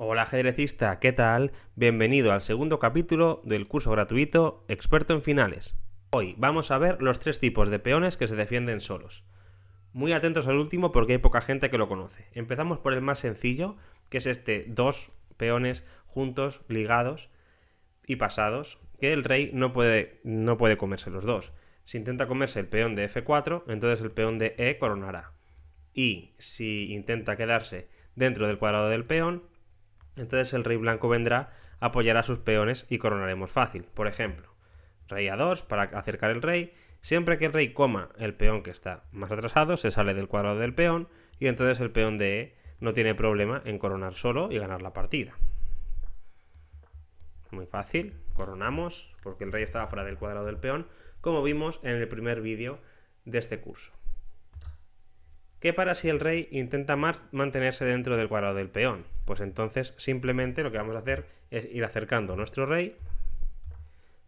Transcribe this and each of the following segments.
Hola ajedrecista, ¿qué tal? Bienvenido al segundo capítulo del curso gratuito Experto en Finales. Hoy vamos a ver los tres tipos de peones que se defienden solos. Muy atentos al último porque hay poca gente que lo conoce. Empezamos por el más sencillo, que es este: dos peones juntos, ligados y pasados, que el rey no puede comerse los dos. Si intenta comerse el peón de F4, entonces el peón de E coronará. Y si intenta quedarse dentro del cuadrado del peón, entonces el rey blanco vendrá, apoyará a sus peones y coronaremos fácil. Por ejemplo, rey A2 para acercar el rey. Siempre que el rey coma el peón que está más atrasado, se sale del cuadrado del peón y entonces el peón de E no tiene problema en coronar solo y ganar la partida. Muy fácil, coronamos porque el rey estaba fuera del cuadrado del peón, como vimos en el primer vídeo de este curso. ¿Qué pasa si el rey intenta mantenerse dentro del cuadrado del peón? Pues entonces simplemente lo que vamos a hacer es ir acercando a nuestro rey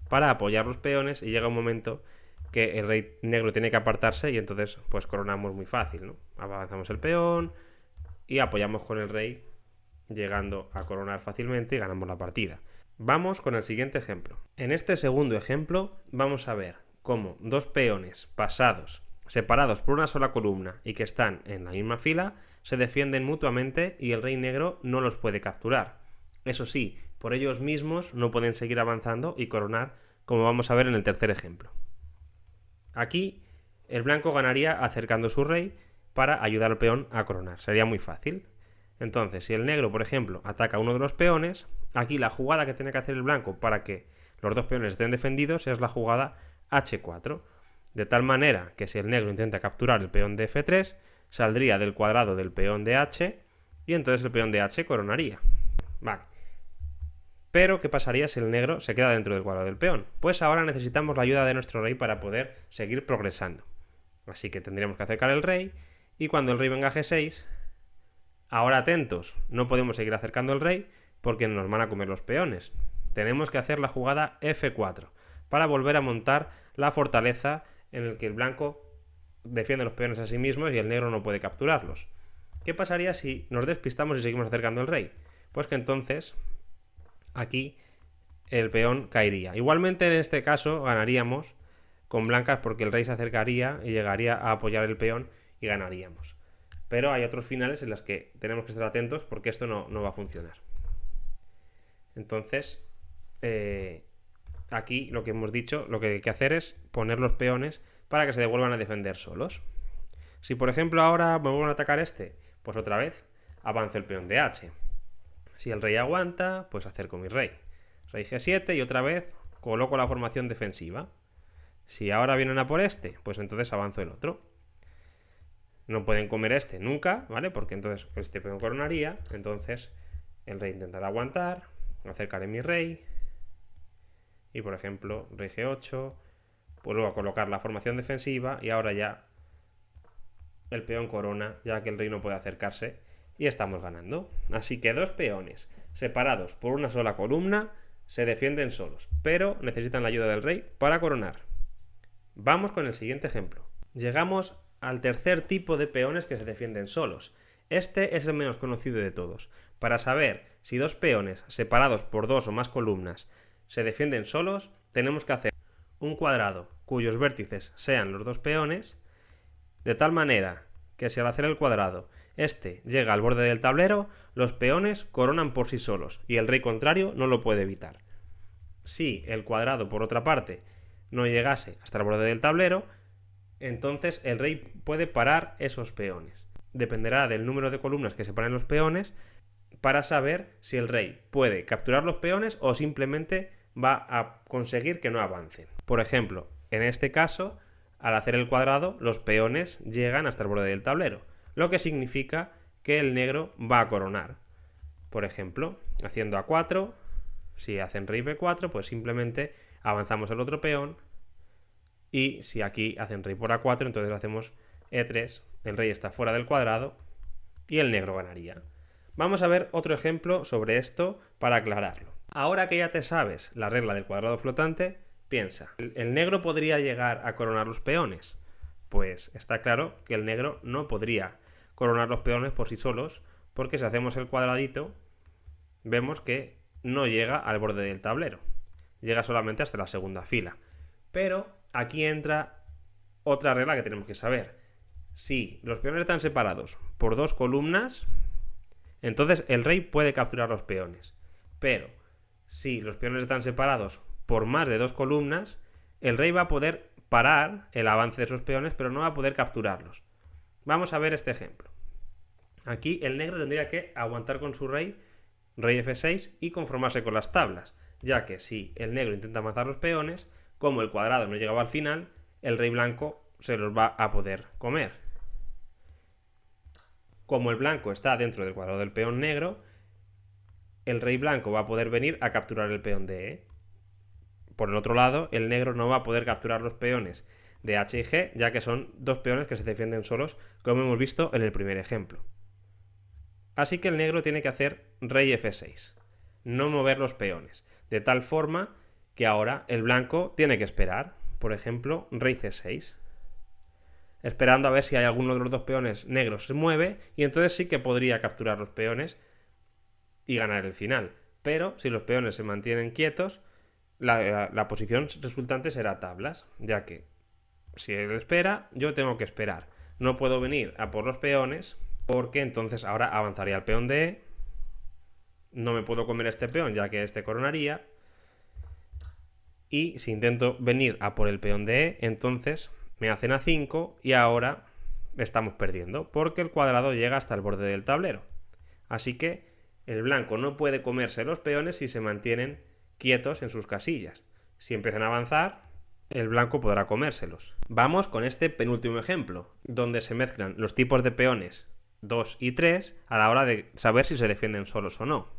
para apoyar los peones y llega un momento que el rey negro tiene que apartarse y entonces pues coronamos muy fácil, ¿no? Avanzamos el peón y apoyamos con el rey, llegando a coronar fácilmente y ganamos la partida. Vamos con el siguiente ejemplo. En este segundo ejemplo vamos a ver cómo dos peones pasados, separados por una sola columna y que están en la misma fila, se defienden mutuamente y el rey negro no los puede capturar. Eso sí, por ellos mismos no pueden seguir avanzando y coronar, como vamos a ver en el tercer ejemplo. Aquí el blanco ganaría acercando su rey para ayudar al peón a coronar. Sería muy fácil. Entonces, si el negro, por ejemplo, ataca a uno de los peones, aquí la jugada que tiene que hacer el blanco para que los dos peones estén defendidos es la jugada H4. De tal manera que si el negro intenta capturar el peón de F3, saldría del cuadrado del peón de H y entonces el peón de H coronaría. Vale. Pero, ¿qué pasaría si el negro se queda dentro del cuadrado del peón? Pues ahora necesitamos la ayuda de nuestro rey para poder seguir progresando. Así que tendríamos que acercar el rey y cuando el rey venga a G6, ahora atentos, no podemos seguir acercando el rey porque nos van a comer los peones. Tenemos que hacer la jugada F4 para volver a montar la fortaleza en el que el blanco defiende los peones a sí mismos y el negro no puede capturarlos. ¿Qué pasaría si nos despistamos y seguimos acercando el rey? Pues que entonces aquí el peón caería. Igualmente en este caso ganaríamos con blancas porque el rey se acercaría y llegaría a apoyar el peón y ganaríamos. Pero hay otros finales en los que tenemos que estar atentos porque esto no va a funcionar. Entonces, aquí lo que hemos dicho, lo que hay que hacer es poner los peones para que se devuelvan a defender solos. Si por ejemplo ahora me vuelven a atacar pues otra vez avanzo el peón de H. Si el rey aguanta, pues acerco mi rey. Rey G7 y otra vez coloco la formación defensiva. Si ahora vienen a por pues entonces avanzo el otro. No pueden comer nunca, ¿vale? Porque entonces este peón coronaría, entonces el rey intentará aguantar, acercaré mi rey y por ejemplo rey G8, vuelvo a colocar la formación defensiva y ahora ya el peón corona, ya que el rey no puede acercarse y estamos ganando. Así que dos peones separados por una sola columna se defienden solos, pero necesitan la ayuda del rey para coronar. Vamos con el siguiente ejemplo. Llegamos al tercer tipo de peones que se defienden solos. Este es el menos conocido de todos. Para saber si dos peones separados por dos o más columnas se defienden solos, tenemos que hacer un cuadrado cuyos vértices sean los dos peones, de tal manera que si al hacer el cuadrado llega al borde del tablero, los peones coronan por sí solos y el rey contrario no lo puede evitar. Si el cuadrado, por otra parte, no llegase hasta el borde del tablero, entonces el rey puede parar esos peones. Dependerá del número de columnas que separen los peones para saber si el rey puede capturar los peones o simplemente va a conseguir que no avancen. Por ejemplo, en este caso, al hacer el cuadrado, los peones llegan hasta el borde del tablero, lo que significa que el negro va a coronar. Por ejemplo, haciendo A4, si hacen rey B4, pues simplemente avanzamos el otro peón. Y si aquí hacen rey por A4, entonces hacemos E3, el rey está fuera del cuadrado y el negro ganaría. Vamos a ver otro ejemplo sobre esto para aclararlo. Ahora que ya te sabes la regla del cuadrado flotante, piensa, ¿el negro podría llegar a coronar los peones? Pues está claro que el negro no podría coronar los peones por sí solos, porque si hacemos el cuadradito, vemos que no llega al borde del tablero. Llega solamente hasta la segunda fila. Pero aquí entra otra regla que tenemos que saber. Si los peones están separados por 2 columnas, entonces el rey puede capturar los peones. Pero si los peones están separados por más de 2 columnas, el rey va a poder parar el avance de esos peones, pero no va a poder capturarlos. Vamos a ver este ejemplo. Aquí el negro tendría que aguantar con su rey F6 y conformarse con las tablas, ya que si el negro intenta matar los peones, como el cuadrado no llegaba al final, el rey blanco se los va a poder comer. Como el blanco está dentro del cuadrado del peón negro, el rey blanco va a poder venir a capturar el peón de E. Por el otro lado, el negro no va a poder capturar los peones de H y G, ya que son 2 peones que se defienden solos, como hemos visto en el primer ejemplo. Así que el negro tiene que hacer rey F6, no mover los peones, de tal forma que ahora el blanco tiene que esperar. Por ejemplo, rey C6, esperando a ver si hay alguno de los 2 peones negros se mueve, y entonces sí que podría capturar los peones y ganar el final. Pero si los peones se mantienen quietos, la posición resultante será tablas, ya que si él espera, yo tengo que esperar. No puedo venir a por los peones, porque entonces ahora avanzaría el peón de E. No me puedo comer este peón, ya que este coronaría. Y si intento venir a por el peón de E, entonces me hacen A5 y ahora estamos perdiendo, porque el cuadrado llega hasta el borde del tablero. Así que el blanco no puede comerse los peones si se mantienen quietos en sus casillas. Si empiezan a avanzar, el blanco podrá comérselos. Vamos con este penúltimo ejemplo, donde se mezclan los tipos de peones 2 y 3 a la hora de saber si se defienden solos o no.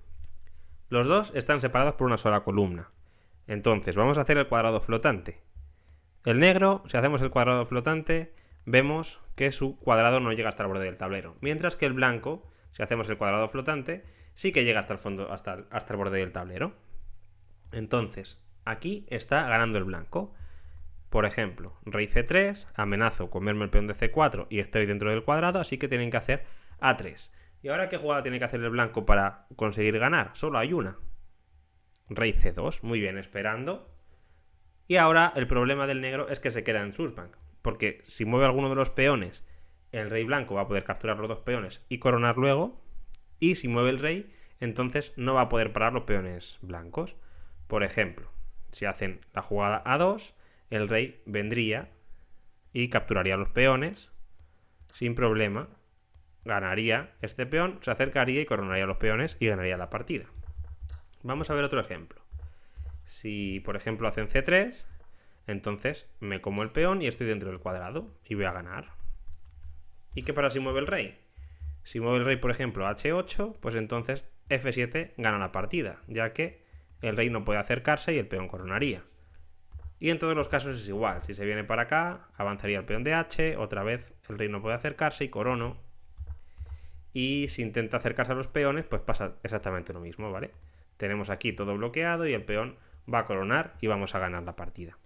Los dos están separados por una sola columna. Entonces vamos a hacer el cuadrado flotante. El negro, si hacemos el cuadrado flotante, vemos que su cuadrado no llega hasta el borde del tablero. Mientras que el blanco, si hacemos el cuadrado flotante, sí que llega hasta el fondo, hasta el borde del tablero. Entonces, aquí está ganando el blanco. Por ejemplo, rey C3, amenazo comerme el peón de C4 y estoy dentro del cuadrado, así que tienen que hacer A3. ¿Y ahora qué jugada tiene que hacer el blanco para conseguir ganar? Solo hay una. Rey C2, muy bien, esperando. Y ahora el problema del negro es que se queda en Sussbank, porque si mueve alguno de los peones, el rey blanco va a poder capturar los 2 peones y coronar luego, y si mueve el rey, entonces no va a poder parar los peones blancos. Por ejemplo, si hacen la jugada A2, el rey vendría y capturaría los peones sin problema, ganaría este peón, se acercaría y coronaría los peones y ganaría la partida. Vamos a ver otro ejemplo. Si por ejemplo hacen C3, entonces me como el peón y estoy dentro del cuadrado y voy a ganar. ¿Y qué pasa si mueve el rey? Si mueve el rey, por ejemplo, H8, pues entonces F7 gana la partida, ya que el rey no puede acercarse y el peón coronaría. Y en todos los casos es igual. Si se viene para acá, avanzaría el peón de H, otra vez el rey no puede acercarse y corono. Y si intenta acercarse a los peones, pues pasa exactamente lo mismo, ¿vale? Tenemos aquí todo bloqueado y el peón va a coronar y vamos a ganar la partida.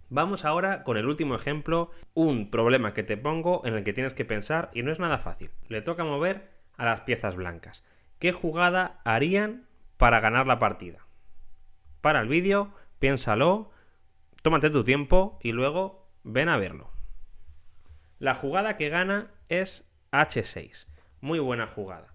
Vamos ahora con el último ejemplo, un problema que te pongo en el que tienes que pensar y no es nada fácil. Le toca mover a las piezas blancas. ¿Qué jugada harían para ganar la partida? Para el vídeo, piénsalo, tómate tu tiempo y luego ven a verlo. La jugada que gana es H6. Muy buena jugada.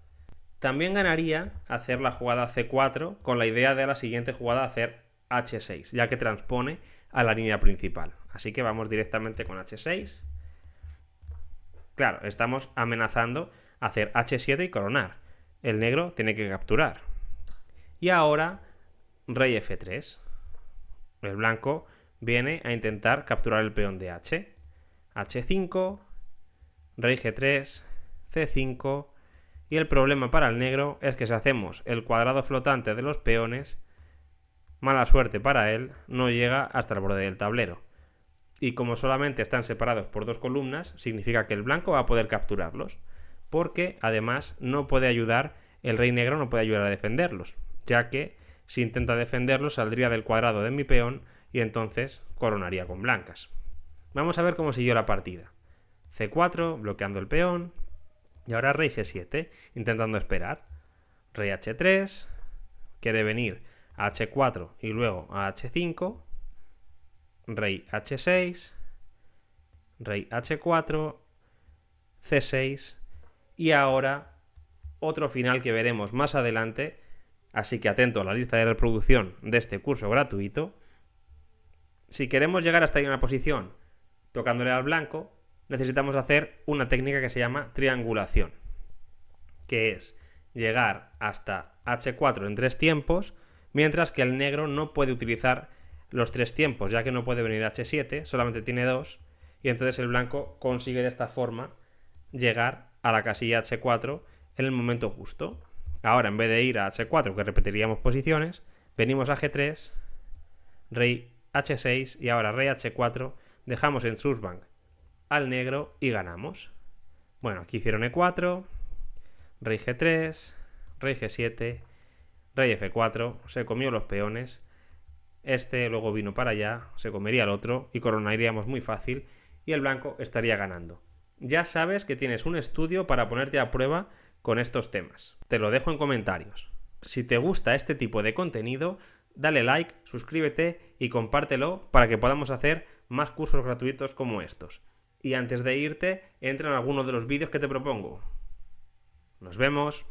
También ganaría hacer la jugada C4 con la idea de la siguiente jugada hacer H6, ya que transpone a la línea principal. Así que vamos directamente con H6. Claro, estamos amenazando hacer H7 y coronar. El negro tiene que capturar. Y ahora rey F3. El blanco viene a intentar capturar el peón de H. H5, rey G3, C5. Y el problema para el negro es que si hacemos el cuadrado flotante de los peones, mala suerte para él, no llega hasta el borde del tablero. Y como solamente están separados por 2 columnas, significa que el blanco va a poder capturarlos, porque además no puede ayudar, el rey negro no puede ayudar a defenderlos, ya que si intenta defenderlos saldría del cuadrado de mi peón y entonces coronaría con blancas. Vamos a ver cómo siguió la partida. C4, bloqueando el peón, y ahora rey G7, intentando esperar. Rey H3, quiere venir a H4 y luego a H5, rey H6, rey H4, C6 y ahora otro final que veremos más adelante, así que atento a la lista de reproducción de este curso gratuito. Si queremos llegar hasta ahí en una posición tocándole al blanco, necesitamos hacer una técnica que se llama triangulación, que es llegar hasta H4 en 3 tiempos, mientras que el negro no puede utilizar los 3 tiempos, ya que no puede venir H7, solamente tiene 2, y entonces el blanco consigue de esta forma llegar a la casilla H4 en el momento justo. Ahora, en vez de ir a H4, que repetiríamos posiciones, venimos a G3, rey H6 y ahora rey H4, dejamos en susbank al negro y ganamos. Bueno, aquí hicieron E4, rey G3, rey G7, rey F4, se comió los peones, este luego vino para allá, se comería el otro y coronaríamos muy fácil y el blanco estaría ganando. Ya sabes que tienes un estudio para ponerte a prueba con estos temas. Te lo dejo en comentarios. Si te gusta este tipo de contenido, dale like, suscríbete y compártelo para que podamos hacer más cursos gratuitos como estos. Y antes de irte, entra en alguno de los vídeos que te propongo. ¡Nos vemos!